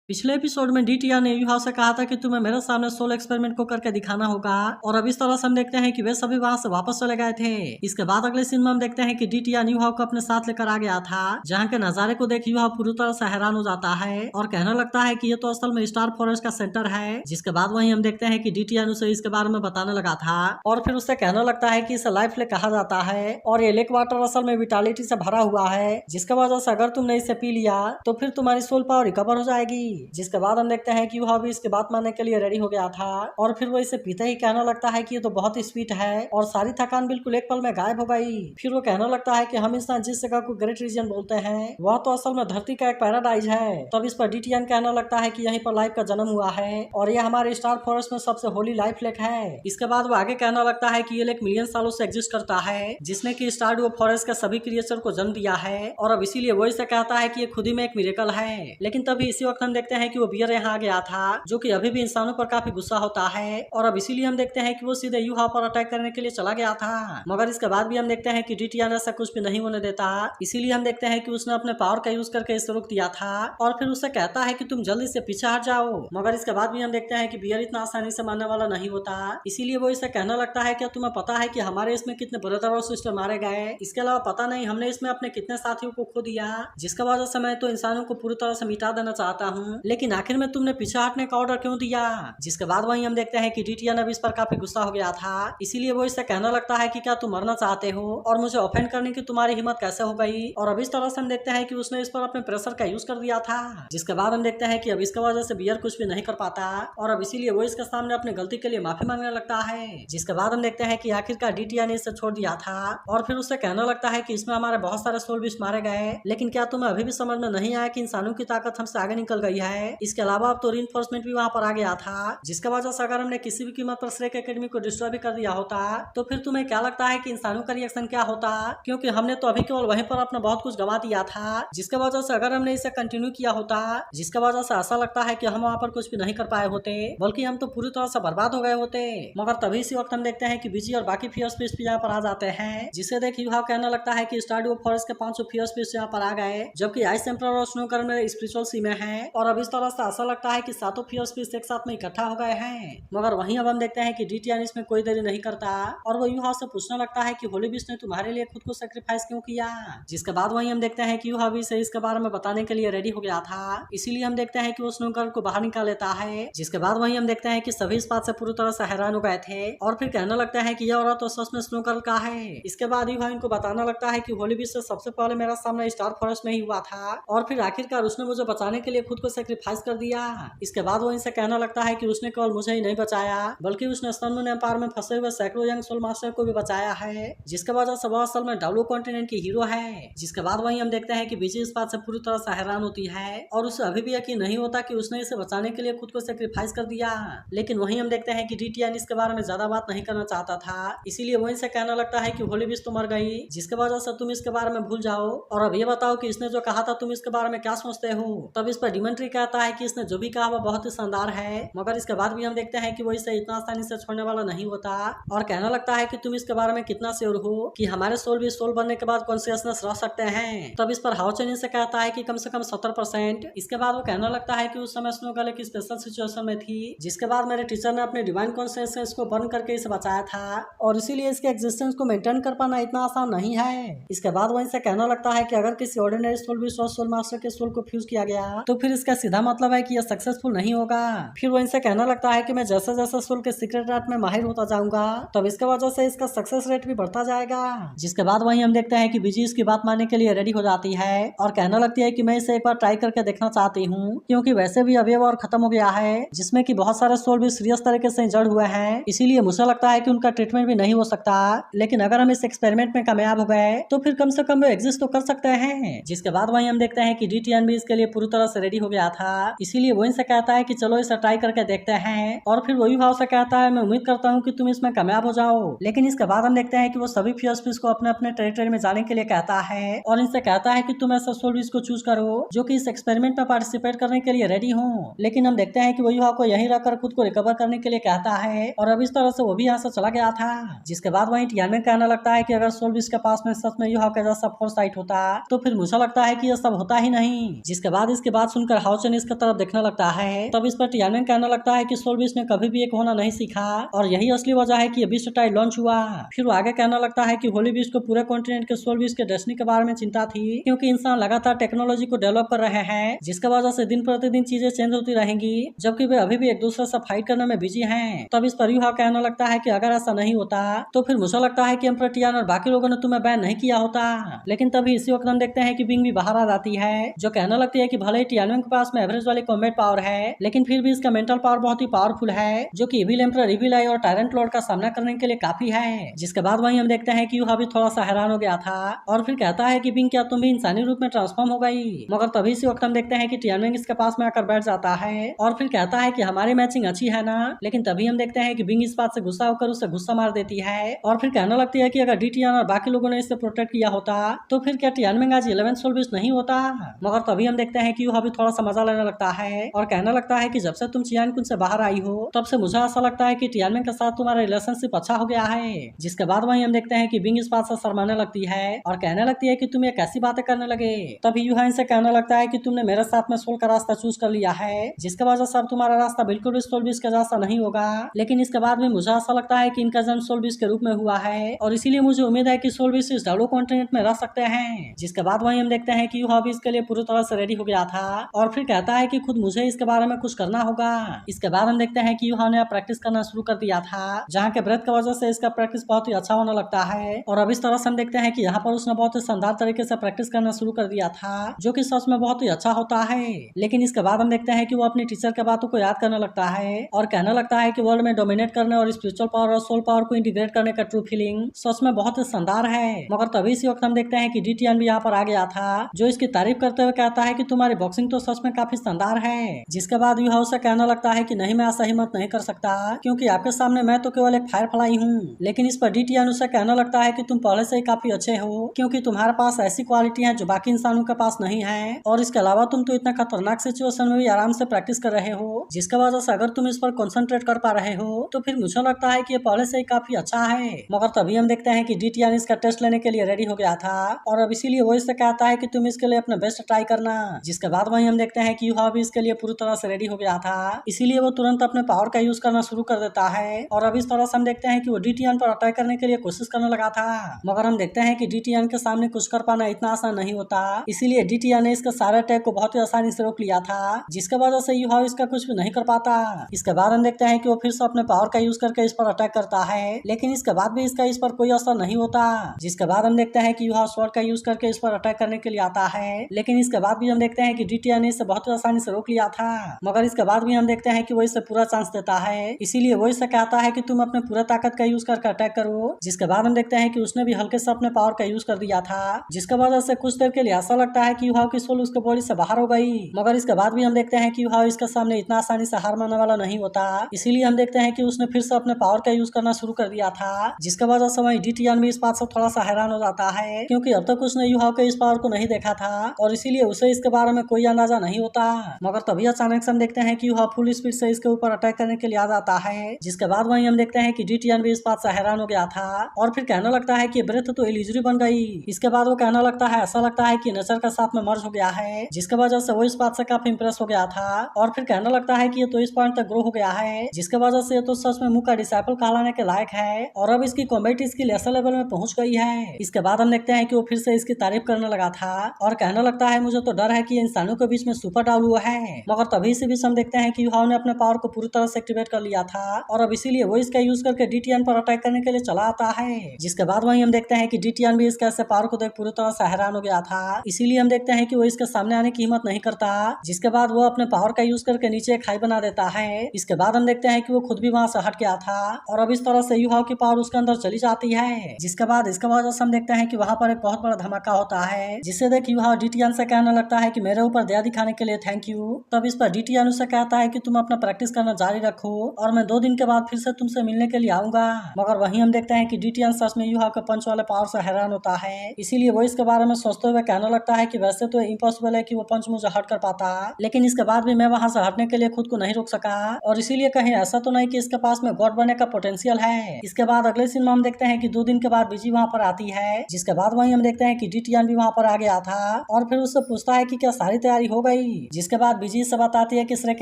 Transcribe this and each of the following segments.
पिछले एपिसोड में डीटीआर ने युहा से कहा था कि तुम्हें मेरे सामने सोल एक्सपेरिमेंट को करके दिखाना होगा और अब इस तरह से हम देखते हैं कि वे सभी वहां से वापस चले गए थे। इसके बाद अगले सीन में हम देखते हैं कि डीटीआर युहा को अपने साथ लेकर आ गया था, जहाँ के नजारे को देख युहा पूरी तरह से हैरान हो जाता है और कहने लगता है कि ये तो असल में स्टार फॉरेस्ट का सेंटर है। जिसके बाद वहीं हम देखते हैं कि डीटीआर उसे इसके बारे में बताने लगा था और फिर उससे कहने लगता है कि इसे लाइफ लेक कहा जाता है और ये लेक वाटर असल में विटालिटी से भरा हुआ है, जिसके वजह से अगर तुमने इसे पी लिया तो फिर तुम्हारी सोल पावर रिकवर हो जाएगी। जिसके बाद हम देखते हैं कि युहा भी इसकी बात मानने के लिए रेडी हो गया था और फिर वो इसे पीते ही कहने लगता है कि ये तो बहुत ही स्वीट है और सारी थकान बिल्कुल एक पल में गायब हो गई। फिर वो कहने लगता है कि हम इंसान जिस जगह को ग्रेट रीजन बोलते हैं वह तो असल में धरती का एक पैराडाइज है। तब इस पर डीटीएन कहने लगता है कि यहीं पर लाइफ का जन्म हुआ है और यह हमारे स्टार फॉरेस्ट में सबसे होली लाइफ लेक है। इसके बाद वो आगे कहने लगता है कि ये लेक मिलियन सालों से एग्जिस्ट करता है, जिसने की स्टारडू फॉरेस्ट के सभी क्रिएचर को जन्म दिया है और अब इसीलिए वो इसे कहता है कि ये खुद ही में एक मिरेकल है। लेकिन तभी इसी वक्त हम देखते हैं कि वो बियर यहाँ आ गया था, जो कि अभी भी इंसानों पर काफी गुस्सा होता है और अब इसीलिए हम देखते हैं कि वो सीधे युहा पर अटैक करने के लिए चला गया था। मगर इसके बाद भी हम देखते हैं कि डीटीआर ऐसा कुछ भी नहीं होने देता, इसीलिए हम देखते हैं कि उसने अपने पावर का यूज करके इसे रोक दिया था और फिर उससे कहता है कि तुम जल्दी से पीछे हट जाओ। मगर इसके बाद भी हम देखते हैं कि बियर इतना आसानी से मारने वाला नहीं होता, इसीलिए वो इसे कहने लगता है कि तुम्हें पता है कि हमारे इसमें कितने ब्रदर और सिस्टर मारे गए, इसके अलावा पता नहीं हमने इसमें अपने कितने साथियों को खो दिया, जिसका वजह से मैं तो इंसानों को पूरी तरह से मिटा देना चाहता हूँ, लेकिन आखिर में तुमने पीछे हटने का ऑर्डर क्यों दिया। जिसके बाद वहीं हम देखते हैं कि डीटीआर अब इस पर काफी गुस्सा हो गया था, इसीलिए वो इससे कहने लगता है कि क्या तुम मरना चाहते हो और मुझे ऑफेंड करने की तुम्हारी हिम्मत कैसे हो गई। और अब इस तरह से हम देखते हैं कि उसने इस पर अपने प्रेशर का यूज कर दिया था। जिसके बाद हम देखते हैं कि अब इसके वजह से बियर कुछ भी नहीं कर पाता और अब इसीलिए वो इसके सामने अपनी गलती के लिए माफी मांगने लगता है। जिसके बाद हम देखते हैं कि आखिरकार डीटीआर ने इसे छोड़ दिया था और फिर उससे कहने लगता है कि इसमें हमारे बहुत सारे सोल भी मारे गए, लेकिन क्या तुम्हें अभी भी समझ में नहीं आया कि इंसानों की ताकत हमसे आगे निकल गई है। इसके अलावा अब तो रीइंफोर्समेंट भी वहां पर आ गया था, जिसके वजह से अगर हमने किसी भी कीमत पर श्रेक एकेडमी को डिस्ट्रॉय भी कर दिया होता तो फिर तुम्हें क्या लगता है कि इंसानों का रिएक्शन क्या होता, क्योंकि हमने तो अभी केवल वहीं पर अपना बहुत कुछ गवा दिया था, जिसके वजह से अगर हमने इसे कंटिन्यू किया होता, जिसके वजह से ऐसा लगता है कि हम वहाँ पर कुछ भी नहीं कर पाए होते, बल्कि हम तो पूरी तरह से बर्बाद हो गए होते। मगर तभी इसी वक्त हम देखते हैं कि बीजी और बाकी फियर स्पीस भी यहाँ पर आ जाते हैं, जिसे देख युहा कहने लगता है कि स्टारडू फॉरेस्ट के 500 फियर स्पीस यहाँ पर आ गए, जबकि आइस एम्परर और स्नोकर में स्पिरिचुअल सी में है और अब इस तरह से ऐसा लगता है कि सातों फियर स्पीस एक साथ में इकट्ठा हो गए हैं। मगर वहीं अब हम देखते हैं कि डीटीआर इसमें कोई देरी नहीं करता और वो युहा से पूछने लगता है कि होली बीस ने तुम्हारे लिए खुद को सेक्रीफाइस क्यों किया। जिसके बाद वहीं हम देखते हैं कि युहा भी से इसके बारे में बताने के लिए रेडी हो गया था, इसीलिए हम देखते हैं कि वो स्नोकर को बाहर निकाल लेता है। जिसके बाद वहीं हम देखते हैं कि सभी इस बात से पूरी तरह से हैरान हो गए थे और फिर कहने लगता है कि यह औरत तो सच में स्नोकर का है। इसके बाद युहा इनको बताना लगता है कि होली बीस से सबसे पहले मेरा सामना स्टार फॉरेस्ट में ही हुआ था और फिर आखिरकार उसने मुझे बचाने के लिए खुद को सेक्रीफाइस कर दिया। इसके बाद वो इनसे कहना लगता है कि उसने केवल मुझे ही नहीं बचाया, बल्कि उसने सनमून एम्पायर में फंसे हुए सैकड़ों यंग सोल मास्टर को भी बचाया है, जिसके वजह से वह असल में डाब्लो कॉन्टिनेंट की हीरो है। जिसके बाद वहीं हम देखते हैं कि बीजी इस बात से पूरी तरह से हैरान होती है और उसे अभी भी यकीन नहीं होता कि उसने इसे बचाने के लिए खुद को सेक्रीफाइस कर दिया। लेकिन वहीं हम देखते हैं कि डीटीआर इसके बारे में ज्यादा बात नहीं करना चाहता था, इसीलिए वहीं से कहना लगता है कि होली बीस तो मर गई, जिसके वजह से तुम इसके बारे में भूल जाओ और अब ये बताओ कि इसने जो कहा था तुम इसके बारे में क्या सोचते हो। तब इस पर डिमेंट्री कहता है कि इसने जो भी कहा वह बहुत ही शानदार है, मगर इसके बाद भी हम देखते हैं कि वो इसे इतना आसानी से छोड़ने वाला नहीं होता और कहना लगता है कि तुम इसके बारे में कितना श्योर हो कि हमारे सोल भी सोल बनने के बाद कॉन्शियसनेस रह सकते हैं। तब इस पर हाउचेन से कहता है कि कम से कम 70%। इसके बाद वो कहना लगता है कि उस समय स्नोगर्ल एक स्पेशल सिचुएशन में थी, जिसके बाद मेरे टीचर ने अपने डिवाइन कॉन्शियसनेस को बर्न करके इसे बचाया था और इसीलिए इसके एग्जिस्टेंस को मेंटेन कर पाना इतना आसान नहीं है। इसके बाद वो इनसे कहना लगता है कि अगर किसी ऑर्डिनरी सोल भी सोल मास्टर के सोल को फ्यूज किया गया तो फिर इसका सीधा मतलब है कि यह सक्सेसफुल नहीं होगा। फिर वो इनसे कहना लगता है कि मैं जैसे जैसे सोल के सीक्रेट आर्ट में माहिर होता जाऊंगा तब इसके वजह से इसका सक्सेस रेट भी बढ़ता जाएगा। जिसके बाद वहीं हम देखते हैं कि बीजी इसकी बात मानने के लिए रेडी हो जाती है और कहने लगती है कि मैं इसे एक बार ट्राई करके देखना चाहती हूँ, क्योंकि वैसे भी अवयव और खत्म हो गया है, जिसमें कि बहुत सारे सोल भी सीरियस तरीके से इंजर्ड हुए हैं, इसीलिए मुझे लगता है कि उनका ट्रीटमेंट भी नहीं हो सकता, लेकिन अगर हम इस एक्सपेरिमेंट में कामयाब हो गए तो फिर कम से कम वो एग्जिस्ट तो कर सकते हैं। जिसके बाद वहीं हम देखते हैं कि डीटीएन भी इसके लिए पूरी तरह से रेडी हो गया था, इसीलिए वो इनसे कहता है कि चलो इसे ट्राई करके देखते हैं और फिर वही भाव से कहता है मैं उम्मीद करता हूँ कि तुम इसमें कामयाब हो जाओ। लेकिन इसके बाद हम देखते हैं कि वो सभी फियर स्पीस को अपने अपने टेरिटरी में जाने के लिए कहता है और इनसे कहता है कि तुम ऐसा सोल्विस को चूज करो जो कि इस एक्सपेरिमेंट में पार्टिसिपेट करने के लिए रेडी हो। लेकिन हम देखते हैं कि वो युवा को यहीं रखकर खुद को रिकवर करने के लिए कहता है और अब इस तरह से वो भी यहाँ से चला गया था। जिसके बाद वहीं टियानमेन कहने लगता है कि अगर सोल्विस के पास में सच में युवा का जैसा फोर्साइट होता तो फिर मुझे लगता है कि यह सब होता ही नहीं। जिसके बाद इसकी बात सुनकर ह्याओचन इसका तरफ देखने लगता है। तब इस पर टियानमेंग कहने लगता है कि सोल बीस्ट ने कभी भी एक होना नहीं सीखा और यही असली वजह है कि ये बीस्ट टाइड लॉन्च हुआ। फिर वो आगे कहने लगता है कि होली बीस्ट को पूरे कॉन्टिनेंट के सोल बीस्ट के डेस्टिनी के बारे में चिंता थी, क्योंकि इंसान लगातार टेक्नोलॉजी को डेवलप कर रहे हैं, जिसकी वजह से दिन प्रतिदिन चीजें चेंज होती रहेंगी, जबकि वे अभी भी एक दूसरे से फाइट करने में बिजी हैं। तब इस पर यूहाओ कहने लगता है कि अगर ऐसा नहीं होता तो फिर मुझे लगता है कि एम्परर टियान और बाकी लोगों ने तुम्हें बैन नहीं किया होता। लेकिन तभी इसी वक्त हम देखते हैं कि बिंग भी बाहर आ जाती है, जो कहने लगती है कि भले ही टियानमेंग के पास में एवरेज वाली कॉम्बैट पावर है, लेकिन फिर भी इसका मेंटल पावर बहुत ही पावरफुल है, जो कि इविल एम्परर, इविल आई और टायरेंट लॉर्ड का सामना करने के लिए काफी है। जिसके बाद वहीं हम देखते हैं कि यूहाओ भी थोड़ा सा हैरान हो गया था और फिर कहता है कि बिंग क्या तुम भी इंसानी रूप में ट्रांसफॉर्म हो गई। मगर तभी इसी वक्त हम देखते हैं कि टियानमेंग इसके पास में आकर बैठ जाता है और फिर कहता है कि हमारी मैचिंग अच्छी है ना। लेकिन तभी हम देखते हैं कि बिंग इस बात से गुस्सा होकर उसे गुस्सा मार देती है और फिर कहने लगती है कि अगर डी टियान और बाकी लोगों ने इसे प्रोटेक्ट किया होता तो फिर क्या टियानमेंग आज 11th सोल बीस्ट नहीं होता। मगर तभी हम देखते हैं कि यूहाओ भी थोड़ा सा मजा लेने लगता है और कहने लगता है कि जब से तुम चियान कुन से बाहर आई हो तब से मुझे ऐसा लगता है कि टियानमेंग के साथ तुम्हारा रिलेशनशिप अच्छा हो गया है। जिसके बाद वहीं हम देखते हैं कि बिंग इस बात से शर्माने लगती है और कहने लगती है कि तुम ये कैसी बातें करने लगे। तभी यूहाओ इनसे कहने लगता है कि तुमने मेरे साथ में सोल का रास्ता चूज कर लिया है, जिसके वजह से अब तुम्हारा रास्ता बिल्कुल भी सोल बीस्ट के जैसा नहीं होगा। लेकिन इसके बाद भी मुझे ऐसा लगता है कि इनका जन्म सोल बीस्ट के रूप में हुआ है और इसीलिए मुझे उम्मीद है कि सोल बीस्ट इस डालो कॉन्टिनेंट में रह सकते हैं। जिसके बाद वहीं हम देखते हैं कि यूहाओ भी इसके लिए पूरी तरह से रेडी हो गया था और फिर कहता है कि खुद मुझे इसके बारे में कुछ करना होगा। इसके बाद हम देखते हैं कि यूहाओ ने प्रैक्टिस करना शुरू कर दिया था, जहाँ के ब्रेथ की वजह से इसका प्रैक्टिस बहुत ही अच्छा होने लगता है और अब इस तरह से हम देखते हैं कि यहाँ पर उसने बहुत ही शानदार तरीके से प्रैक्टिस करना शुरू कर दिया था, जो कि सच में बहुत ही अच्छा होता है। लेकिन इसके बाद हम देखते हैं कि वो अपनी टीचर के बातों को याद करने लगता है और कहने लगता है कि वर्ल्ड में डोमिनेट करने और स्पिरिचुअल पावर और सोल पावर को इंटीग्रेट करने का ट्रू फीलिंग सच में बहुत ही शानदार है। मगर तभी इसी वक्त हम देखते हैं कि डी टियान भी यहाँ पर आ गया था, जो इसकी तारीफ करते हुए कहता है कि तुम्हारी बॉक्सिंग तो सच में काफी शानदार है। जिसके बाद यूहाओ से कहने लगता है कि नहीं, मैं ऐसा हिम्मत नहीं कर सकता, क्योंकि आपके सामने मैं तो केवल एक फायर फ्लाई हूँ। लेकिन इस पर डी टियान उसे कहने लगता है कि तुम पहले से ही काफी अच्छे हो, क्योंकि तुम्हारे पास ऐसी क्वालिटी है जो बाकी इंसानों के पास नहीं है, और इसके अलावा तुम तो इतना खतरनाक सिचुएशन में भी आराम से प्रैक्टिस कर रहे हो, जिसके वजह से अगर तुम इस पर कॉन्सेंट्रेट कर पा रहे हो तो फिर मुझे लगता है कि ये पहले से ही काफी अच्छा है। मगर तभी हम देखते हैं कि डी टियान इसका टेस्ट लेने के लिए रेडी हो गया था और अब इसीलिए वो इससे कहता है कि तुम इसके लिए अपना बेस्ट ट्राई करना। जिसके बाद वहीं हम देखते हैं कि यूहाओ भी इसके लिए पूरी तरह से रेडी हो गया था, इसीलिए वो तुरंत अपने पावर का यूज करना शुरू कर देता है और अब इस तरह से हम देखते हैं कि वो डी टियान पर अटैक करने के लिए कोशिश करने लगा था। मगर हम देखते हैं कि डी टियान के सामने कुछ कर पाना इतना आसान नहीं होता, इसीलिए डी टियान ने इसके सारे अटैक को बहुत ही आसानी से रोक लिया था, जिसके वजह से यूहाओ इसका कुछ भी नहीं कर पाता। इसके बाद हम देखते हैं कि वो फिर से अपने पावर का यूज करके इस पर अटैक करता है, लेकिन इसके बाद भी इसका इस पर कोई असर नहीं होता। जिसके बाद हम देखते हैं कि यूहाओ स्वॉर्ड का यूज करके इस पर अटैक करने के लिए आता है, लेकिन इसके बाद भी हम देखते हैं कि डी टियान ने इसे बहुत ही आसानी से रोक लिया था। मगर इसके बाद भी हम देखते हैं कि वो इसे पूरा चांस देता है, इसीलिए वो इसे कहता है कि तुम अपने पूरा ताकत का यूज करके अटैक करो। जिसके बाद हम देखते हैं कि उसने भी हल्के से अपने पावर का यूज कर दिया था, जिसके वजह से कुछ देर के लिए ऐसा लगता है कि यूहाओ की सोल उसके बॉडी से बाहर हो गई। मगर इसके बाद भी हम देखते हैं कि यूहाओ इसके सामने इतना आसानी से हार मानने वाला नहीं होता, इसीलिए हम देखते हैं कि उसने फिर से अपने पावर का यूज करना शुरू कर दिया था, जिसके वजह से वहीं डी टियान भी इस बात से थोड़ा सा हैरान हो जाता है, क्योंकि अब तक उसने यूहाओ के इस पावर को नहीं देखा था और इसीलिए उसे इसके बारे में कोई अंदाजा नहीं होता। मगर तभी अचानक से हम देखते हैं कि यूहाओ फुल स्पीड से इसके ऊपर अटैक करने के लिए आ जाता है, जिसके बाद वहीं हम देखते हैं कि डी टियान भी इस बात से हैरान हो गया था और फिर कहने लगता है कि ब्रेथ तो इल्यूजरी बन गई। इसके बाद वो कहने लगता है ऐसा लगता है कि नेचर का साथ में मर्ज हो गया है, जिसके वजह से वो इस बात से काफी इंप्रेस हो गया था और फिर कहने लगता है कि ये तो इस पॉइंट तक ग्रो हो गया है, जिसके वजह से ये तो सच में मुंह का डिसाइपल कहलाने के लायक है और अब इसकी कॉम्बैट स्किल ऐसे लेवल में पहुंच गई है। इसके बाद हम देखते हैं कि वो फिर से इसकी तारीफ करने लगा था और कहने लगता है मुझे तो डर है कि इंसानों के बीच में सुपर डाल हुआ है। मगर तभी से बीच हम देखते हैं कि यूहाओ ने अपने पावर को पूरी तरह से एक्टिवेट कर लिया था और अब इसीलिए वो इसका यूज करके डी टियान पर अटैक करने के लिए चला आता है। जिसके बाद वहीं हम देखते हैं कि डी टियान भी इसके ऐसे पावर को देख पूरी तरह से हैरान हो गया था, इसीलिए हम देखते हैं कि वो इसके सामने आने की हिम्मत नहीं करता। जिसके बाद वो अपने पावर का यूज करके नीचे एक खाई बना देता है। इसके बाद हम देखते हैं कि वो खुद भी वहां से हट गया था और अब इस तरह से यूहाओ की पावर उसके अंदर चली जाती है। जिसके बाद इसके वजह से हम देखते हैं कि वहां पर एक बहुत बड़ा धमाका होता है, जिससे देख यूहाओ डी टियान से कहने लगता है कि मेरे ऊपर दया दिखाने के लिए थैंक यू। तब इस पर डी टियान उसे कहता है कि तुम अपना प्रैक्टिस करना जारी रखो और मैं 2 दिन के बाद फिर से तुमसे मिलने के लिए आऊंगा। मगर वहीं हम देखते हैं कि डी टियान सच में यूहाओ के पंच वाले पावर से हैरान होता है, इसीलिए वो इसके बारे में सोचते हुए कहने लगता है कि वैसे तो इम्पॉसिबल है कि वो पंच मुझे हट कर पाता, लेकिन इसके बाद भी मैं वहां से हटने के लिए खुद को नहीं रोक सका और इसीलिए कहीं ऐसा तो नहीं कि इसके पास में गॉड बनने का पोटेंशियल है। इसके बाद अगले सीन में हम देखते हैं कि 2 दिन के बाद बीजी वहां पर आती है, जिसके बाद वहीं हम देखते हैं कि डी टियान भी वहां पर आ गया था और फिर उससे पूछता है कि क्या सारी तैयारी हो गई। हुई। जिसके बाद बीजी से बताती है कि श्रेक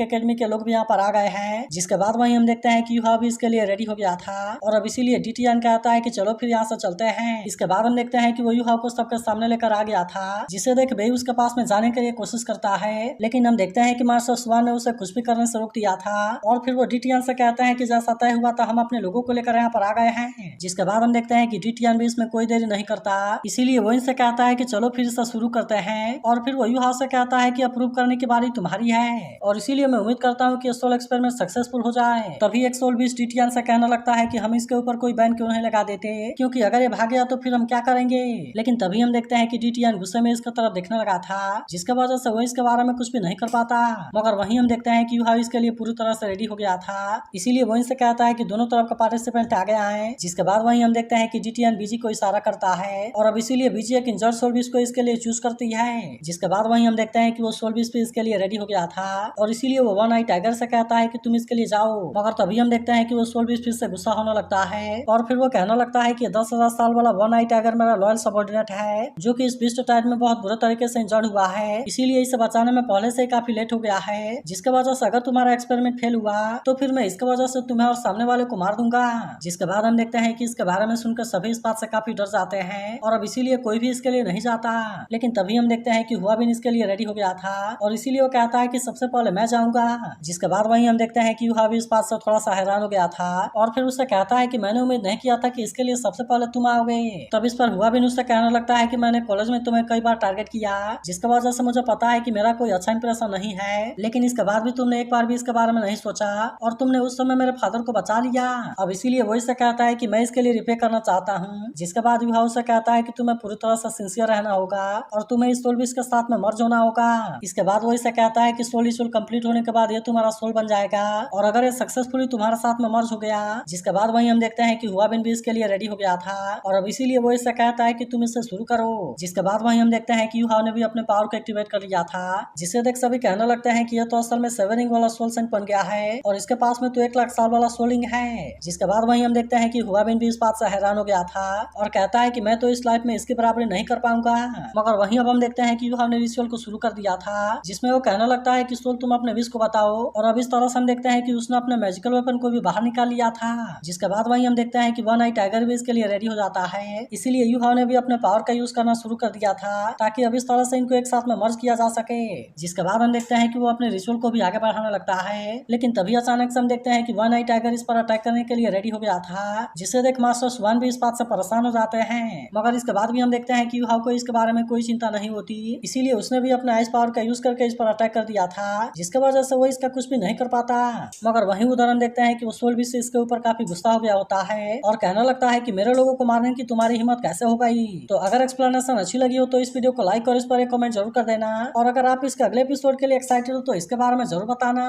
एकेडमी के लोग भी यहाँ पर आ गए हैं। जिसके बाद वहीं हम देखते हैं कि यूहा भी इसके लिए रेडी हो गया था और अब इसीलिए डीटीएन कहता है कि चलो फिर यहाँ से चलते हैं। इसके बाद हम देखते हैं कि वो यूहा को सबके सामने लेकर आ गया था, जिसे देख बेई उसके पास में जाने के लिए कोशिश करता है, लेकिन हम देखते हैं कि मास्टर स्वान ने उसे कुछ भी करने से रोक दिया था और फिर वो डीटीएन से कहते हैं कि जैसा तय हुआ था हम अपने लोगों को लेकर यहाँ पर आ गए हैं। जिसके बाद हम देखते हैं कि डीटीएन भी इसमें कोई देरी नहीं करता, इसीलिए वो इनसे कहता है कि चलो फिर से शुरू करते हैं और फिर वो यूहा से कहता है कि अप्रूव करने की बारी तुम्हारी है और इसीलिए मैं उम्मीद करता हूँ कि सोल एक्सपेरिमेंट सक्सेसफुल हो जाए। तभी एक सोल भी डीटीएन से कहने लगता है कि हम इसके ऊपर कोई बैन क्यों नहीं लगा देते, क्योंकि अगर ये भाग गया तो फिर हम क्या करेंगे। लेकिन तभी हम देखते हैं कि डीटीएन गुस्से में इसकी तरफ देखने लगा था, जिसके वजह से वो इसके बारे में कुछ भी नहीं कर पाता। मगर वहीं हम देखते हैं कि यूहा इसके लिए पूरी तरह से रेडी हो गया था, इसीलिए वो इनसे कहता है कि दोनों तरफ का पार्टिसिपेंट आगे आए। जिसके बाद वहीं हम देखते हैं कि डीटीएन बीजी को इशारा करता है और अब इसीलिए बीजी एक इंजर्ड सोलबिस को इसके लिए चूज करती है। जिसके बाद वहीं हम देखते हैं कि वो सोलबिस भी इसके लिए रेडी हो गया था और इसीलिए वो वन आई टाइगर से कहता है कि तुम इसके लिए जाओ। मगर तभी हम देखते हैं कि वो सोलबिस फिर से गुस्सा होने लगता है और फिर वो कहने लगता है कि 10,000 साल वाला वन आई टाइगर मेरा लॉयल सबॉर्डिनेट है, जो कि इस बिस्ट टाइड में बहुत बुरे तरीके से इंजर्ड हुआ है, इसीलिए इसे बचाने में पहले से काफी लेट हो गया है। जिसके वजह से अगर तुम्हारा एक्सपेरिमेंट फेल हुआ तो फिर मैं इसके वजह से तुम्हें और सामने वाले को मार दूंगा। जिसके बाद हम देखते हैं कि इसके बारे में सुनकर सभी इस बात से काफी डर जाते हैं और अब इसीलिए कोई भी इसके लिए नहीं जाता। लेकिन तभी हम देखते हैं कि हुआ भी इसके लिए रेडी हो गया था और इसीलिए वो कहता है कि सबसे पहले मैं जाऊंगा। जिसके बाद वहीं हम देखते हैं कि हुआ भी इस बात से थोड़ा सा हैरान हो गया था और फिर उससे कहता है कि मैंने उम्मीद नहीं किया था कि इसके लिए सबसे पहले तुम आओगे। तब इस पर हुआ भी उससे कहने लगता है कि मैंने कॉलेज में तुम्हें कई बार टारगेट किया, जिसकी वजह से मुझे पता है कि मेरा कोई अच्छा इंप्रेशन नहीं है, लेकिन इसके बाद भी तुमने एक बार भी इसके बारे में नहीं सोचा और तुमने उस समय मेरे फादर को बचा लिया। अब इसीलिए वो इससे कहता है कि मैं इसके लिए रिपे करना चाहता हूँ। जिसके बाद युवा उससे कहता है कि तुम्हें पूरी तरह से सिंसियर रहना होगा और तुम्हें इस सोल भी इसके साथ में मर्ज होना होगा। इसके बाद वो इससे कहता है कि सोल कंप्लीट होने के बाद ये तुम्हारा सोल बन जाएगा और अगर ये सक्सेसफुली तुम्हारे साथ में मर्ज हो गया। जिसके बाद वहीं हम देखते हैं कि हुआ बिन भी इसके लिए रेडी हो गया था और अब इसीलिए वो इससे कहता है कि तुम इससे शुरू करो। जिसके बाद वहीं हम देखते हैं कि युवा ने भी अपने पावर को एक्टिवेट कर लिया था, जिसे देख सभी कहने लगते हैं कि ये तो असल में 7 रिंग वाला सोल सेंट बन गया है और इसके पास में तो 1 लाख साल वाला सोलिंग है। जिसके बाद वहीं हम देखते हैं कि हुआ बिन भी इस बात से हैरान हो गया था और कहता है कि मैं तो इस लाइफ में इसकी बराबरी नहीं कर पाऊंगा। मगर वहीं अब हम देखते हैं कि युवा ने रिचुअल को शुरू कर दिया था, जिसमें वो कहने लगता है कि सोल तुम अपने विश को बताओ और अब इस तरह से हम देखते हैं कि उसने अपने मैजिकल वेपन को भी बाहर निकाल लिया था। जिसके बाद वहीं हम देखते हैं कि वन आई टाइगर भी इसके लिए रेडी हो जाता है, इसीलिए युवा ने भी अपने पावर का यूज करना शुरू कर दिया था ताकि अब इस तरह से इनको एक साथ में मर्ज किया जा सके। जिसके बाद हम देखते हैं कि वो अपने रिचुअल को भी आगे बढ़ाने लगता है, लेकिन तभी अचानक से हम देखते हैं कि वन आई टाइगर इस पर अटैक करने के लिए रेडी हो गया था, जिसे देख मास्टर स्वान भी इस बात से परेशान हो जाते हैं। मगर इसके बाद भी हम देखते हैं कि युवा को इसके बारे में कोई चिंता नहीं होती, इसीलिए उसने भी अपने आइस पावर का यूज करके इस पर अटैक कर दिया था, जिसके वजह से वो इसका कुछ भी नहीं कर पाता। मगर वहीं उधर हम देखते हैं कि वो सोल भी से इसके ऊपर काफी गुस्सा हो गया होता है और कहने लगता है कि मेरे लोगों को मारने की तुम्हारी हिम्मत कैसे हो गई। तो अगर एक्सप्लेनेशन अच्छी लगी हो तो इस वीडियो को लाइक और इस पर एक कमेंट जरूर कर देना और अगर आप इसके अगले एपिसोड के लिए एक्साइटेड हो तो इसके बारे में जरूर बताना।